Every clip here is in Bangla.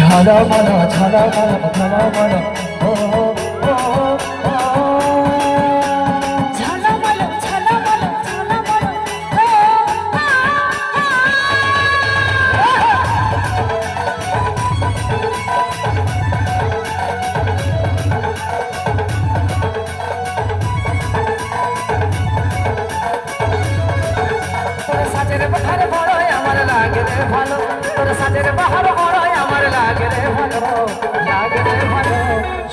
ঝলমল ঝলমল ঝলমল ও ও ও ও ঝলমল ঝলমল ঝলমল ও তোর সাজের বাহার বড়ই আমার লাগে রে ভালো তোর সাজের বাহার বড়ই আমার লাগে রে ভালো লাগে রে ভালো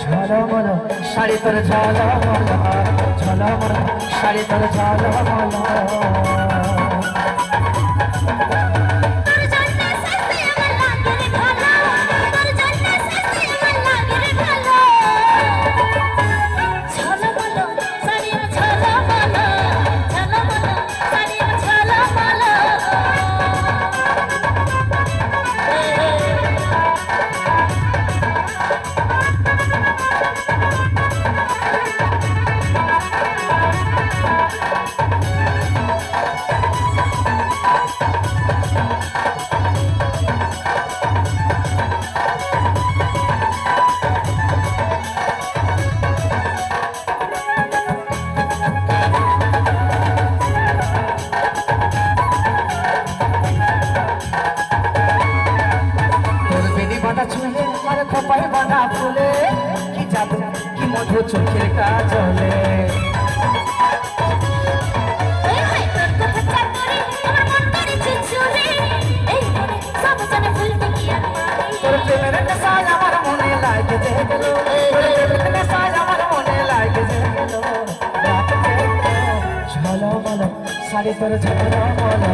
ঝলমল শাড়ি তোর ঝলমল ঝলমল শাড়ি তোর ঝলমল তোর জন্য সস্তে আমার লাগে রে ভালো তোর জন্য সস্তে আমার লাগে রে ভালো ঝলমল শাড়ির ঝলমল ঝলমল শাড়ির ঝলমল চুলে আর খোপায় বাঁধা ফুলে কি জাদু কি মধু চোখের কাজলে এই হাই তোর কথা চাকরি আমার মন করে চুচুরে এই মনে সব জানে ভুলতে কি আর পারি তোর প্রেমের নেশায় আমার মনে লাগে যে গেল তোর প্রেমের নেশায় আমার মনে লাগে যে গেল রাত ঝলমল শাড়ি তোর ঝলমল